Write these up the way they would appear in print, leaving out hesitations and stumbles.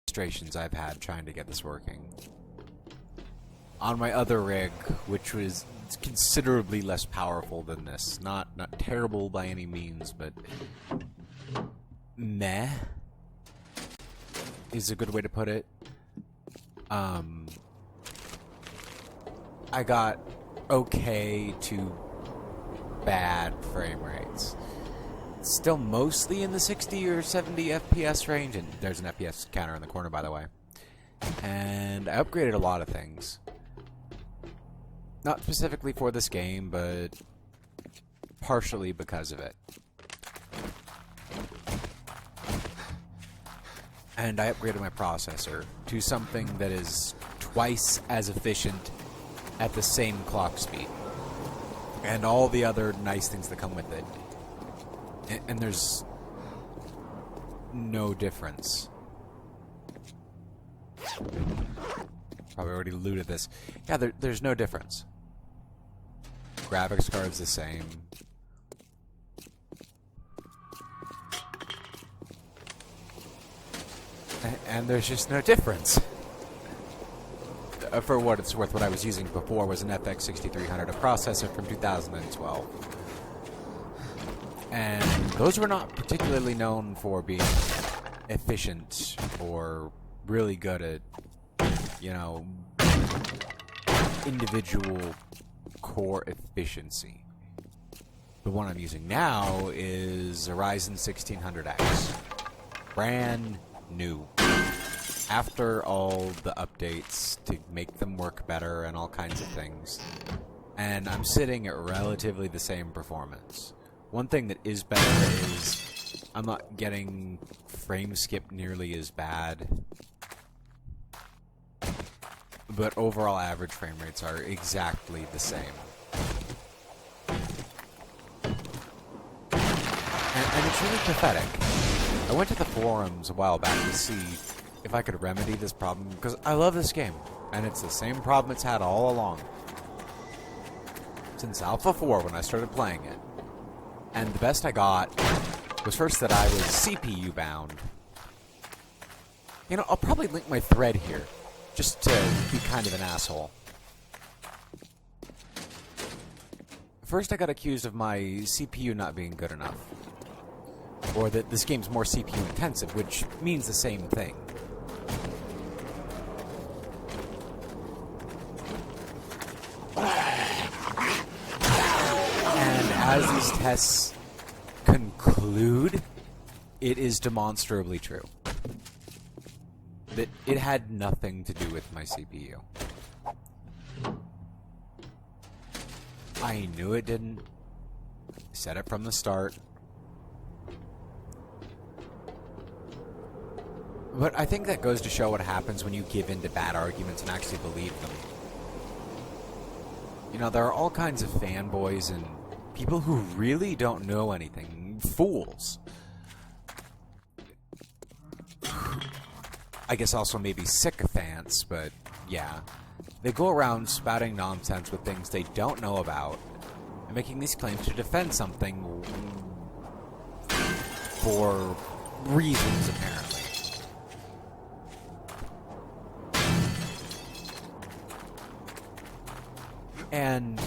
frustrations I've had trying to get this working. On my other rig, which was considerably less powerful than this. Not terrible by any means, but meh is a good way to put it. I got okay to bad frame rates. Still mostly in the 60 or 70 FPS range, and there's an FPS counter in the corner, by the way. And I upgraded a lot of things. Not specifically for this game, but partially because of it. And I upgraded my processor to something that is twice as efficient at the same clock speed. And all the other nice things that come with it. And there's no difference. Probably already looted this. Yeah, there's no difference. Graphics card's the same. And there's just no difference. For what it's worth, what I was using before was an FX 6300, a processor from 2012. And those were not particularly known for being efficient or really good at, you know, individual core efficiency. The one I'm using now is a Ryzen 1600X. Brand new. After all the updates to make them work better and all kinds of things. And I'm sitting at relatively the same performance. One thing that is better is I'm not getting frame skip nearly as bad. But overall average frame rates are exactly the same. And it's really pathetic. I went to the forums a while back to see if I could remedy this problem, because I love this game, and it's the same problem it's had all along. Since Alpha 4 when I started playing it. And the best I got was first that I was CPU bound. You know, I'll probably link my thread here, just to be kind of an asshole. First I got accused of my CPU not being good enough. Or that this game's more CPU intensive, which means the same thing. And as these tests conclude, it is demonstrably true. That it had nothing to do with my CPU. I knew it didn't. Said it from the start. But I think that goes to show what happens when you give in to bad arguments and actually believe them. You know, there are all kinds of fanboys and people who really don't know anything. Fools. I guess also maybe sycophants, but yeah. They go around spouting nonsense with things they don't know about and making these claims to defend something for reasons, apparently. And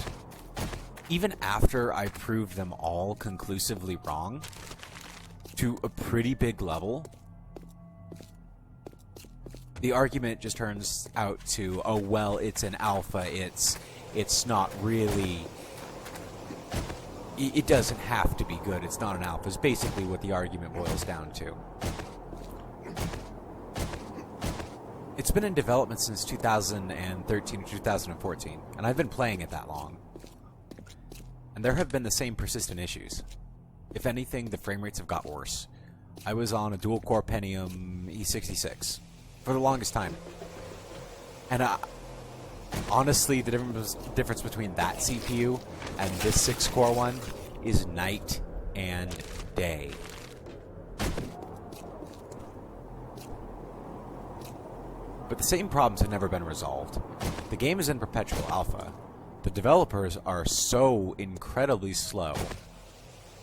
even after I proved them all conclusively wrong, to a pretty big level, the argument just turns out to, oh, well, it's an alpha, it's not really... It doesn't have to be good, it's not an alpha, is basically what the argument boils down to. It's been in development since 2013 or 2014, and I've been playing it that long. And there have been the same persistent issues. If anything, the frame rates have got worse. I was on a dual-core Pentium E66 for the longest time. And honestly, the difference between that CPU and this 6-core one is night and day. But the same problems have never been resolved. The game is in perpetual alpha. The developers are so incredibly slow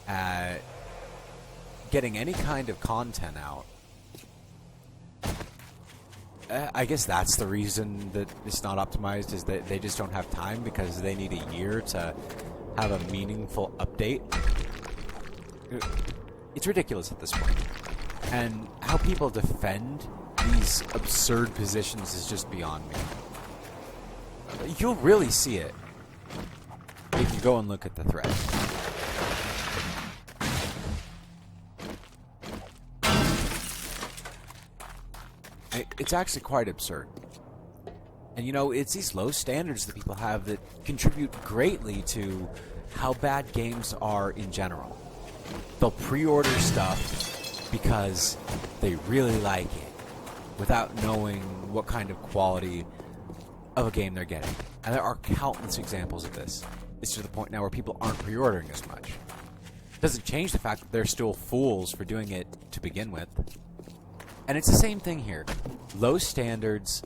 at getting any kind of content out I guess that's the reason that it's not optimized, is that they just don't have time because they need a year to have a meaningful update. It's ridiculous at this point. And how people defend these absurd positions is just beyond me. You'll really see it if you go and look at the thread. It's actually quite absurd. And you know, it's these low standards that people have that contribute greatly to how bad games are in general. They'll pre-order stuff because they really like it without knowing what kind of quality of a game they're getting. And there are countless examples of this. It's to the point now where people aren't pre-ordering as much. It doesn't change the fact that they're still fools for doing it to begin with. And it's the same thing here. Low standards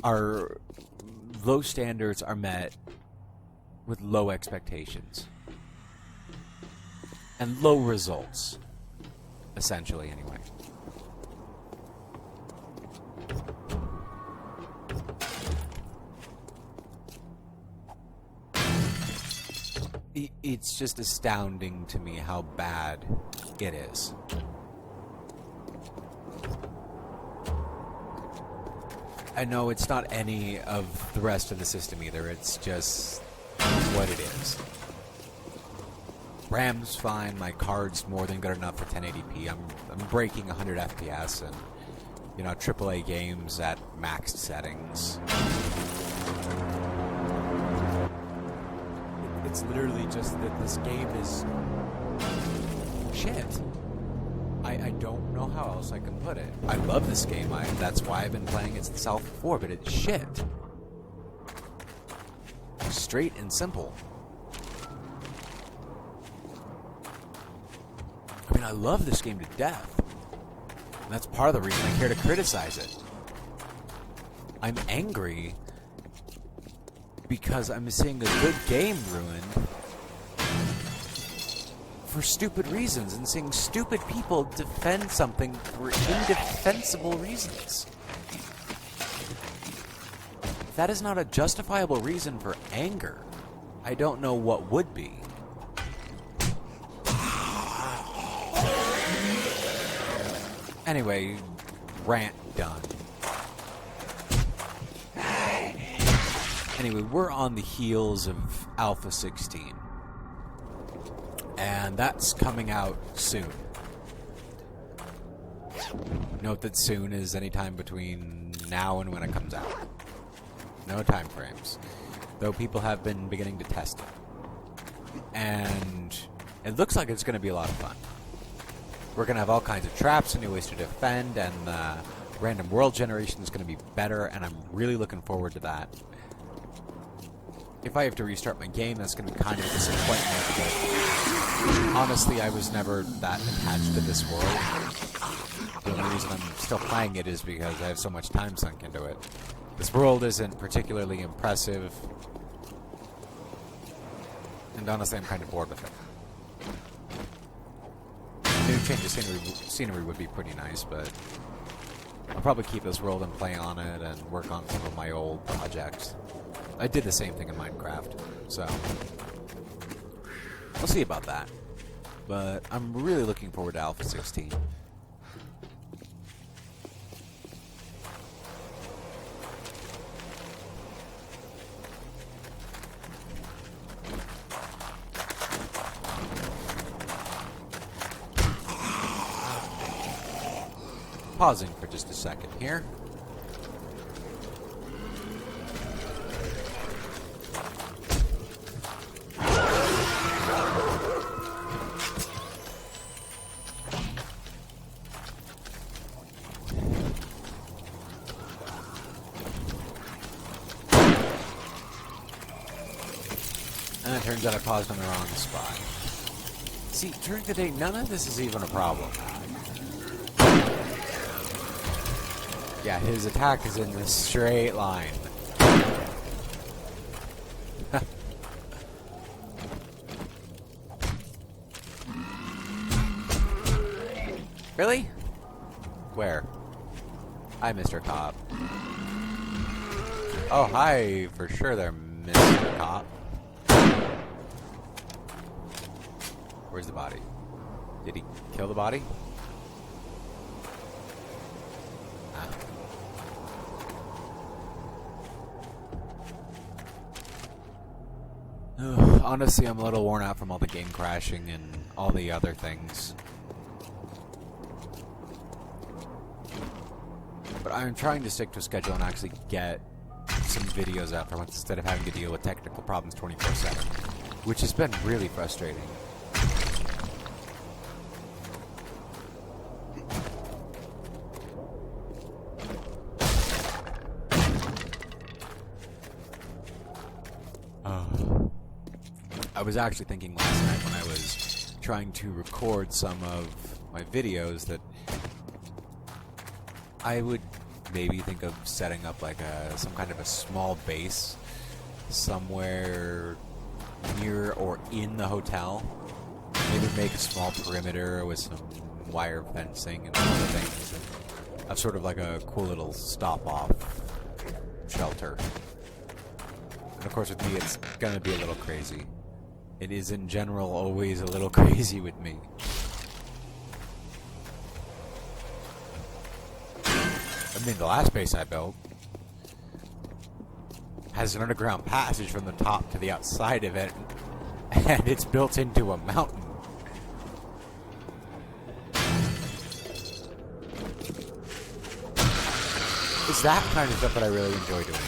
are met with low expectations. And low results. Essentially, anyway. It's just astounding to me how bad it is. I know it's not any of the rest of the system either. It's just what it is. RAM's fine. My card's more than good enough for 1080p. I'm breaking 100 FPS and, you know, AAA games at maxed settings. It's literally just that this game is shit. I don't know how else I can put it. I love this game. That's why I've been playing it itself before, but it's shit. Straight and simple. I mean, I love this game to death. And that's part of the reason I care to criticize it. I'm angry because I'm seeing a good game ruined for stupid reasons, and seeing stupid people defend something for indefensible reasons. If that is not a justifiable reason for anger, I don't know what would be. Anyway, rant done. Anyway, we're on the heels of Alpha 16. And that's coming out soon. Note that soon is any time between now and when it comes out. No time frames. Though people have been beginning to test it. And it looks like it's going to be a lot of fun. We're going to have all kinds of traps and new ways to defend, and random world generation is going to be better, and I'm really looking forward to that. If I have to restart my game, that's going to be kind of a disappointment, but honestly, I was never that attached to this world. The only reason I'm still playing it is because I have so much time sunk into it. This world isn't particularly impressive, and honestly, I'm kind of bored with it. A new change of scenery would be pretty nice, but I'll probably keep this world and play on it and work on some of my old projects. I did the same thing in Minecraft, so we'll see about that. But I'm really looking forward to Alpha 16. Pausing for just a second here. And it turns out I paused on the wrong spot. See, during the day, none of this is even a problem. Yeah, his attack is in a straight line. Really? Where? Hi, Mr. Cop. Oh, hi, for sure there, Mr. Cop. Where's the body? Did he kill the body? Ah. Honestly, I'm a little worn out from all the game crashing and all the other things. But I'm trying to stick to a schedule and actually get some videos out there once instead of having to deal with technical problems 24/7, which has been really frustrating. I was actually thinking last night when I was trying to record some of my videos that I would maybe think of setting up like some kind of a small base somewhere near or in the hotel. Maybe make a small perimeter with some wire fencing and other things. That's sort of like a cool little stop-off shelter. And of course with me it's gonna be a little crazy. It is in general always a little crazy with me. I mean, the last base I built has an underground passage from the top to the outside of it, and it's built into a mountain. It's that kind of stuff that I really enjoy doing.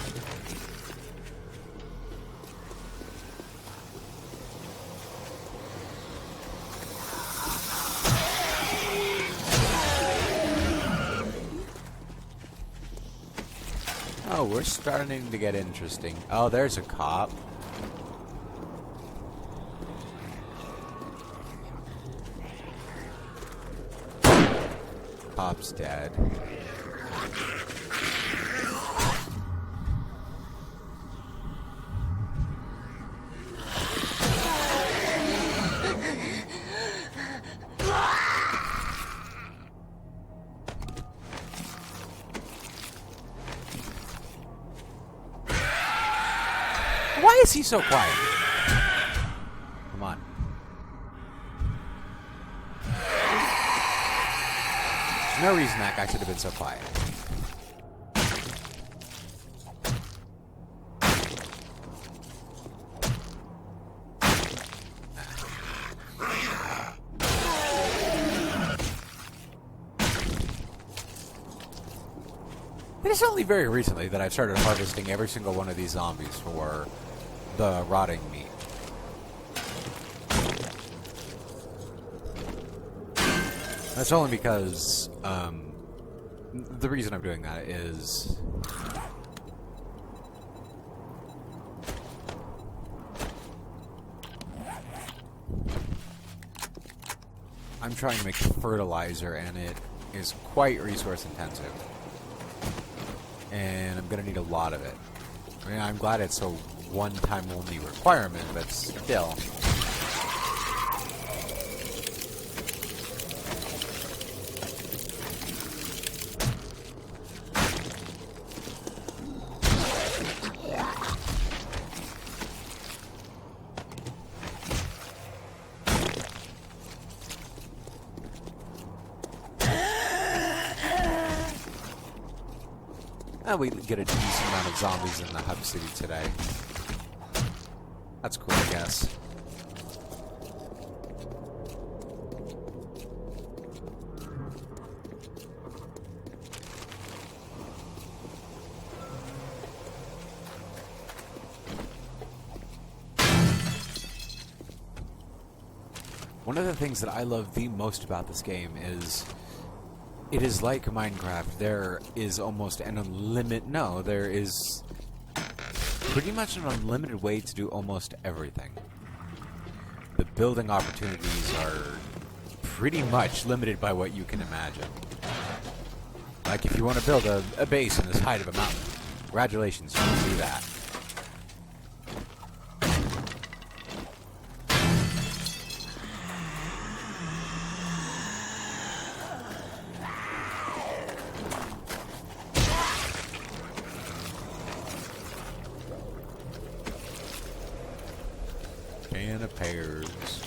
Oh, we're starting to get interesting. Oh, there's a cop. Cop's dead. Why is he so quiet? Come on. There's no reason that guy should have been so quiet. It is only very recently that I've started harvesting every single one of these zombies for the rotting meat. That's only because the reason I'm doing that is I'm trying to make fertilizer and it is quite resource intensive. And I'm going to need a lot of it. I mean, I'm glad it's a one-time only requirement, but still. We get a decent amount of zombies in the hub city today. That's cool, I guess. One of the things that I love the most about this game is it is like Minecraft. There is almost an unlimited... No, there is pretty much an unlimited way to do almost everything. The building opportunities are pretty much limited by what you can imagine. Like, if you want to build a base in the height of a mountain, congratulations, you can do that. banana pears.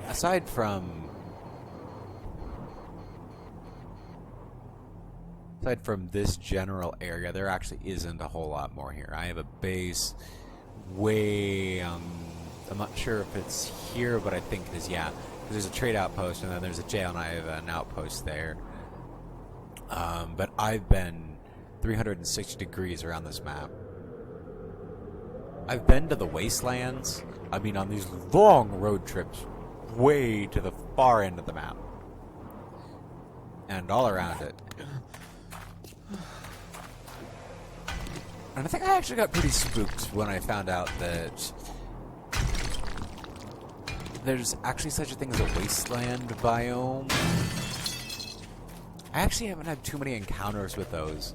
Aside from this general area, there actually isn't a whole lot more here. I have a base way, I'm not sure if it's here, but I think it is, yeah. There's a trade outpost, and then there's a jail, and I have an outpost there. But I've been 360 degrees around this map. I've been to the wastelands, I mean on these long road trips, way to the far end of the map. And all around it. And I think I actually got pretty spooked when I found out that there's actually such a thing as a wasteland biome. I actually haven't had too many encounters with those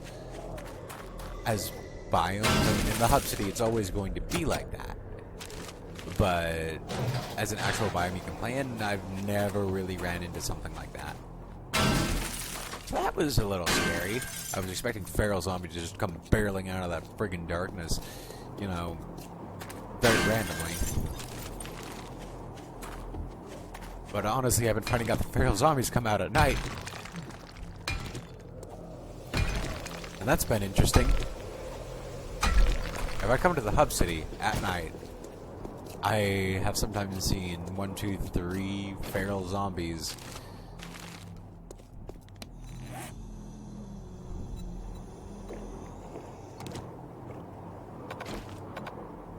as biomes. I mean, in the hub city, it's always going to be like that. But as an actual biome you can play in, I've never really ran into something like that. So that was a little scary. I was expecting feral zombies to just come barreling out of that friggin' darkness, you know, very randomly. But honestly, I've been finding out the feral zombies come out at night. And that's been interesting. If I come to the hub city at night, I have sometimes seen 1, 2, 3 feral zombies.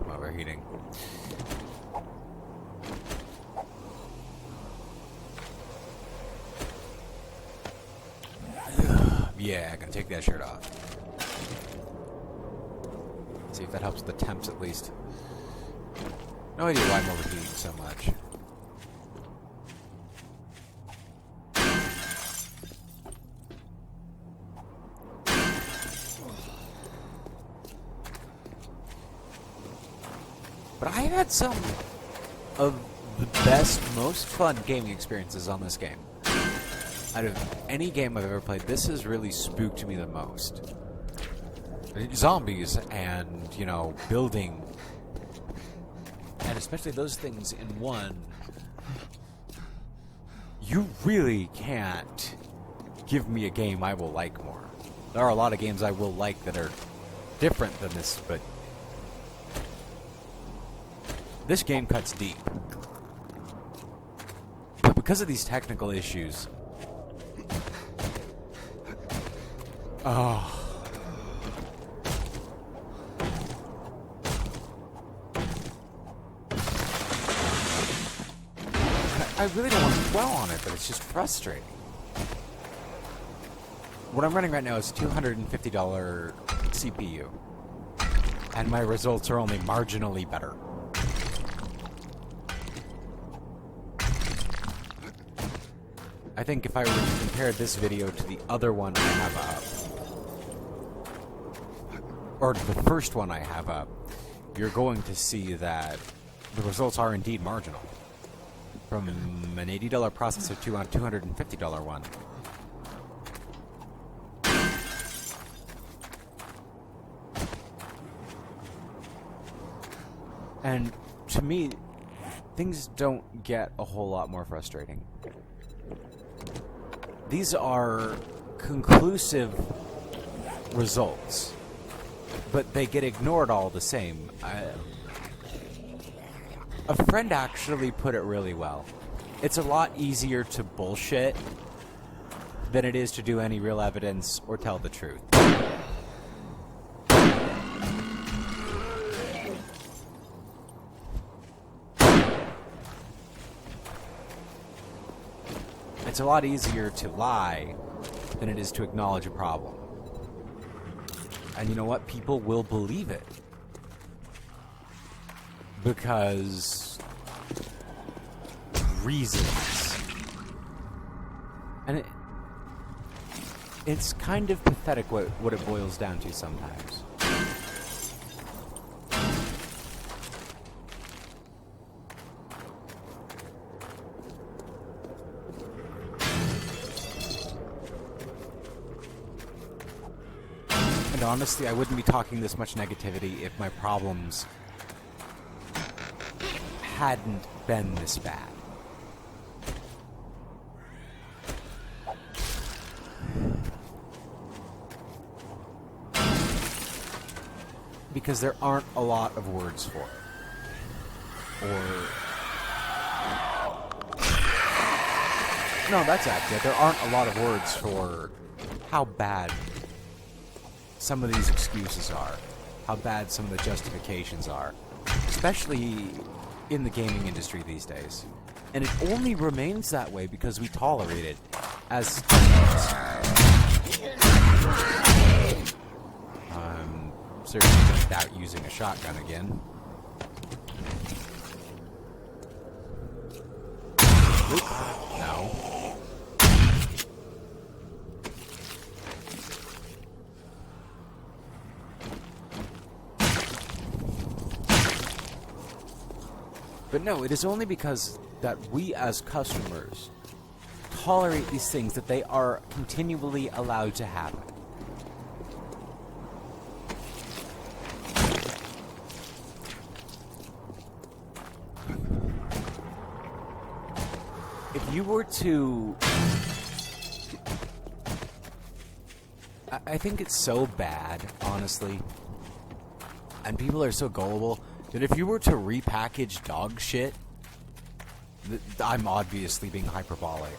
I'm overheating. Yeah, I'm gonna take that shirt off. See if that helps the temps at least. No idea why I'm overheating so much. But I've had some of the best, most fun gaming experiences on this game. Out of any game I've ever played, this has really spooked me the most. Zombies and, you know, building. And especially those things in one. You really can't give me a game I will like more. There are a lot of games I will like that are different than this, but this game cuts deep. But because of these technical issues, oh, I really don't want to dwell on it, but it's just frustrating. What I'm running right now is $250 CPU, and my results are only marginally better. I think if I were to compare this video to the other one I have up, or the first one I have up, you're going to see that the results are indeed marginal. From an $80 processor to a $250 one. And to me, things don't get a whole lot more frustrating. These are conclusive results, but they get ignored all the same. A friend actually put it really well. It's a lot easier to bullshit than it is to do any real evidence or tell the truth. It's a lot easier to lie than it is to acknowledge a problem. And you know what? People will believe it. because reasons. And it's kind of pathetic what it boils down to sometimes. And honestly, I wouldn't be talking this much negativity if my problems hadn't been this bad. Because there aren't a lot of words for it. Or... No, that's accurate. There aren't a lot of words for how bad some of these excuses are. How bad some of the justifications are. Especially in the gaming industry these days. And it only remains that way because we tolerate it as... certainly just out using a shotgun again. Oop. No. But no, it is only because that we as customers tolerate these things that they are continually allowed to happen. If you were to... I think it's so bad, honestly, and people are so gullible, that if you were to repackage dog shit... I'm obviously being hyperbolic.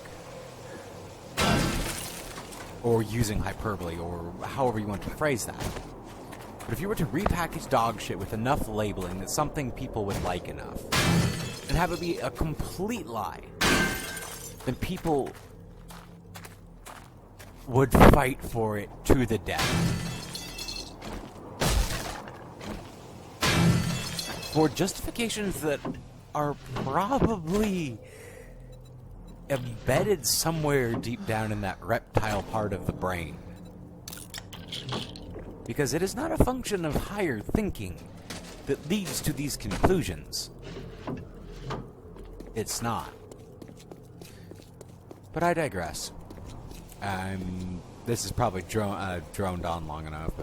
Or using hyperbole, or however you want to phrase that. But if you were to repackage dog shit with enough labeling that something people would like enough, and have it be a complete lie, then people would fight for it to the death. For justifications that are probably embedded somewhere deep down in that reptile part of the brain. Because it is not a function of higher thinking that leads to these conclusions. It's not. But I digress. This is probably droned on long enough,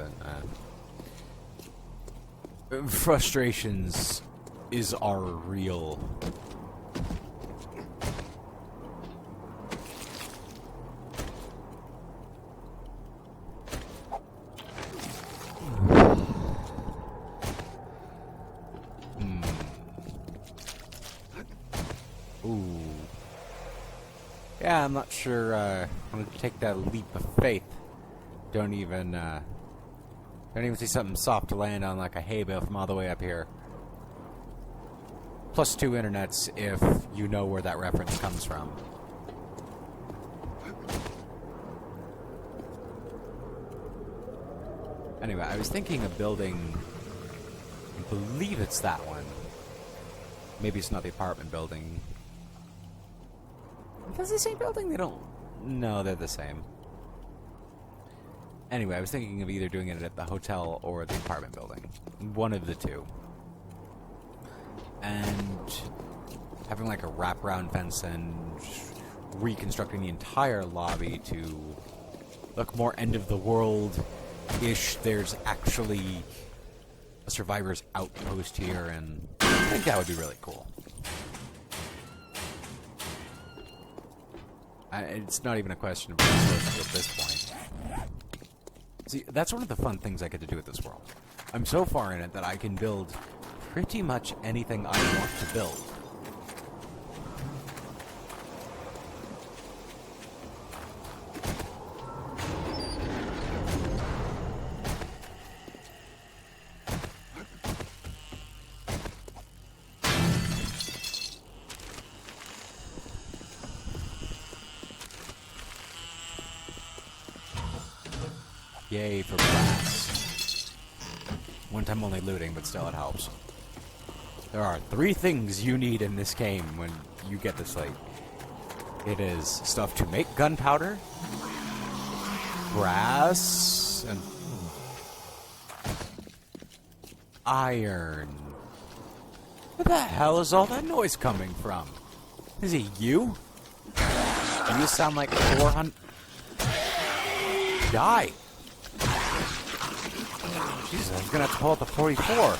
but frustrations is our real... Ooh. Yeah, I'm not sure, I'm gonna take that leap of faith. Don't even see something soft to land on like a hay bale from all the way up here. +2 internets if you know where that reference comes from. Anyway, I was thinking of building... I believe it's that one. Maybe it's not the apartment building. If it's the same building, they don't... No, they're the same. Anyway, I was thinking of either doing it at the hotel or the apartment building. One of the two. And having like a wraparound fence and reconstructing the entire lobby to look more end-of-the-world-ish. There's actually a survivor's outpost here, and I think that would be really cool. It's not even a question of resources at this point. See, that's one of the fun things I get to do with this world. I'm so far in it that I can build pretty much anything I want to build. Yay for brass. One time only looting, but still it helps. There are 3 things you need in this game when you get this late. It is stuff to make gunpowder, brass, and iron. Where the hell is all that noise coming from? Is it you? Do you sound like 400? Die! Jesus, I'm gonna have to pull out the 44.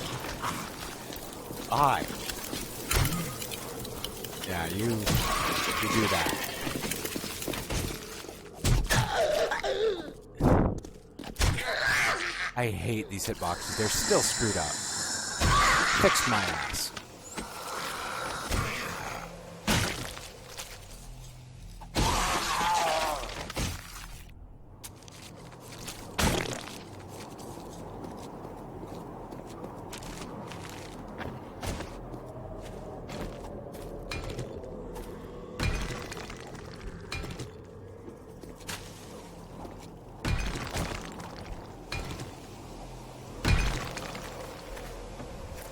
Yeah, you do that. I hate these hitboxes. They're still screwed up. Fixed my ass.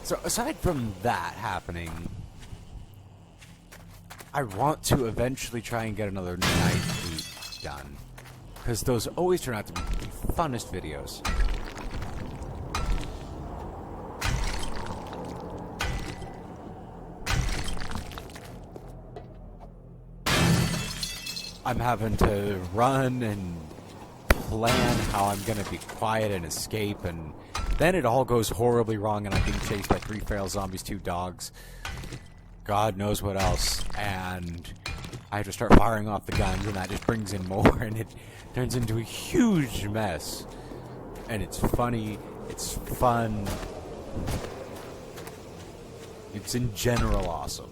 So aside from that happening, I want to eventually try and get another night loot done. Because those always turn out to be the funnest videos. I'm having to run and plan how I'm going to be quiet and escape, and then it all goes horribly wrong and I'm being chased by 3 feral zombies, 2 dogs, God knows what else, and I have to start firing off the guns, and that just brings in more, and it turns into a huge mess. And it's funny, it's fun, it's in general awesome.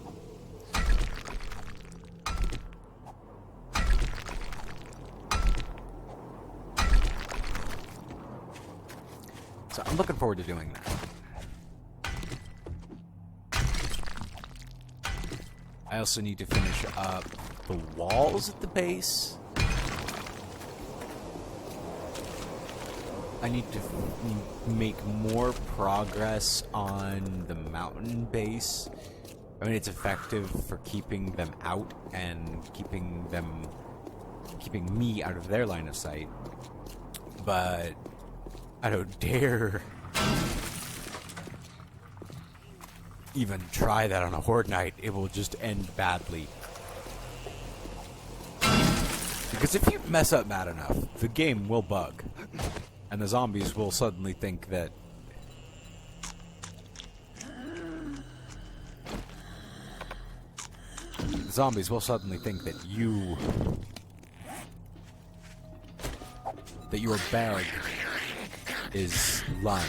So I'm looking forward to doing that. I also need to finish up the walls at the base. I need to make more progress on the mountain base. I mean, it's effective for keeping them out and keeping me out of their line of sight. But I don't dare even try that on a horde night. It will just end badly. Because if you mess up bad enough, the game will bug. And the zombies will suddenly think that your bag is lunch.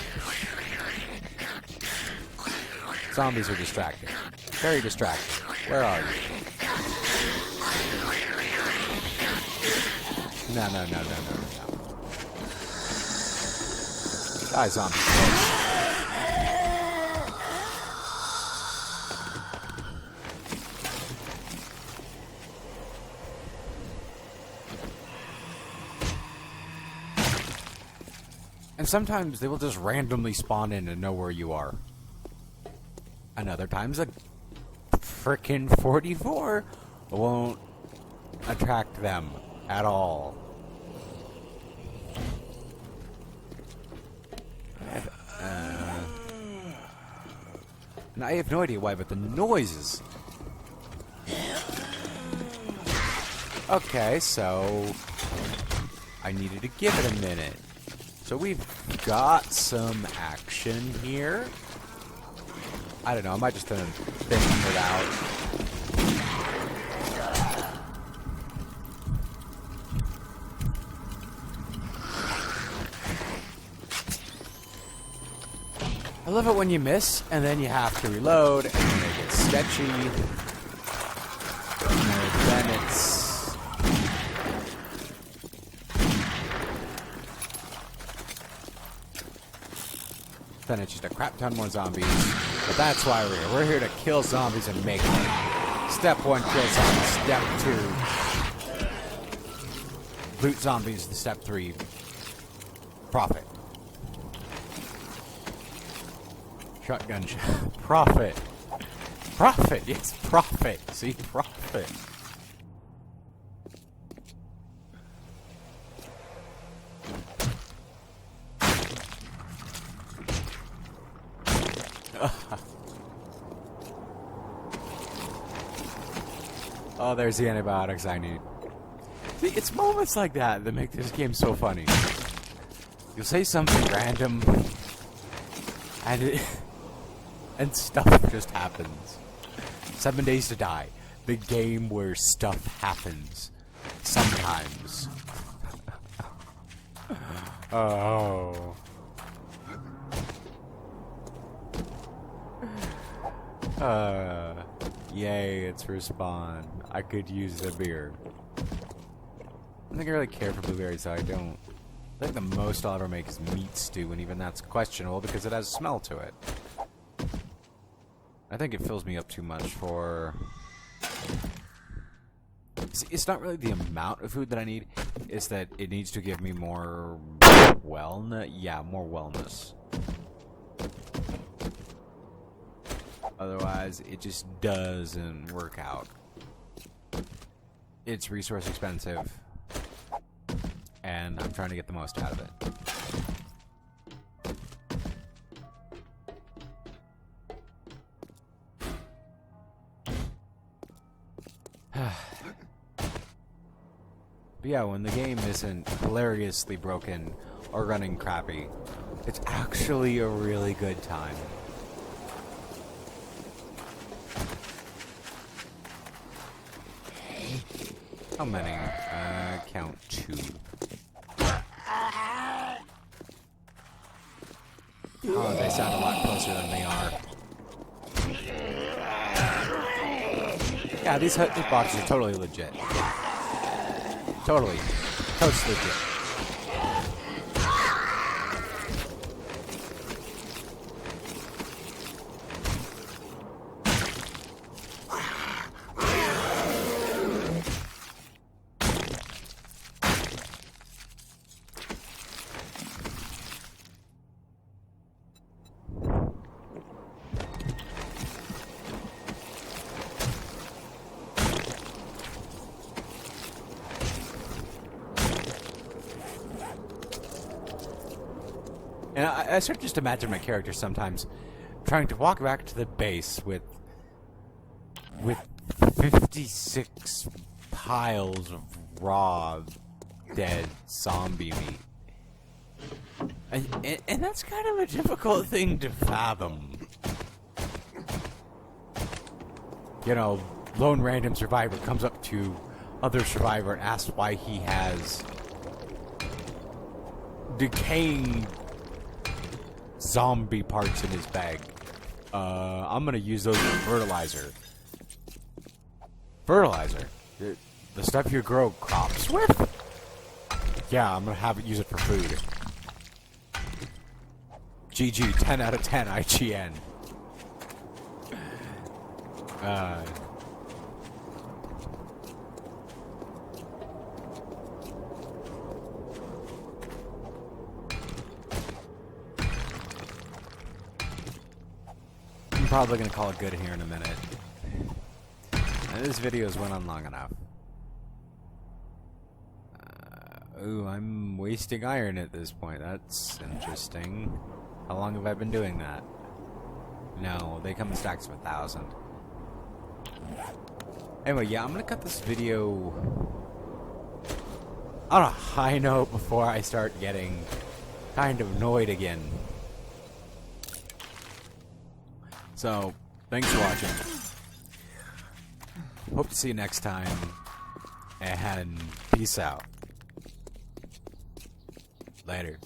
Zombies are distracting. Very distracting. Where are you? No. Die, zombies. And sometimes they will just randomly spawn in and know where you are. And other times a frickin' 44 won't attract them at all. And I have no idea why, but the noises. Okay, so I needed to give it a minute. So we've got some action here. I don't know, I might just thin it out. I love it when you miss, and then you have to reload, and then they get sketchy. And then it's... Then it's just a crap ton more zombies. But that's why we're here. We're here to kill zombies and make money. Step 1, kill zombies. Step 2, loot zombies. Step 3, profit. Shotgun profit. Profit, yes, profit. See, profit. Oh, there's the antibiotics I need. See, it's moments like that that make this game so funny. You'll say something random, and stuff just happens. 7 Days to Die, the game where stuff happens. Sometimes. Oh. Yay, it's Respawn. I could use the beer. I don't think I really care for blueberries, so I don't. I think the most I'll ever make is meat stew, and even that's questionable because it has a smell to it. I think it fills me up too much for... See, it's not really the amount of food that I need, it's that it needs to give me more wellness. Yeah, more wellness. Otherwise, it just doesn't work out. It's resource expensive, and I'm trying to get the most out of it. But yeah, when the game isn't hilariously broken or running crappy, it's actually a really good time. How many? Count 2. Oh, they sound a lot closer than they are. Yeah, these boxes are totally legit. Totally. Totes legit. And I sort of just imagine my character sometimes trying to walk back to the base with 56 piles of raw, dead zombie meat. And that's kind of a difficult thing to fathom. You know, lone random survivor comes up to other survivor and asks why he has decaying zombie parts in his bag. I'm gonna use those for fertilizer. Fertilizer? The stuff you grow crops with? Yeah, I'm gonna use it for food. GG, 10 out of 10, IGN. I'm probably gonna call it good here in a minute. This video's went on long enough. Ooh, I'm wasting iron at this point. That's interesting. How long have I been doing that? No, they come in stacks of 1,000. Anyway, yeah, I'm gonna cut this video on a high note before I start getting kind of annoyed again. So, thanks for watching. Hope to see you next time, and peace out. Later.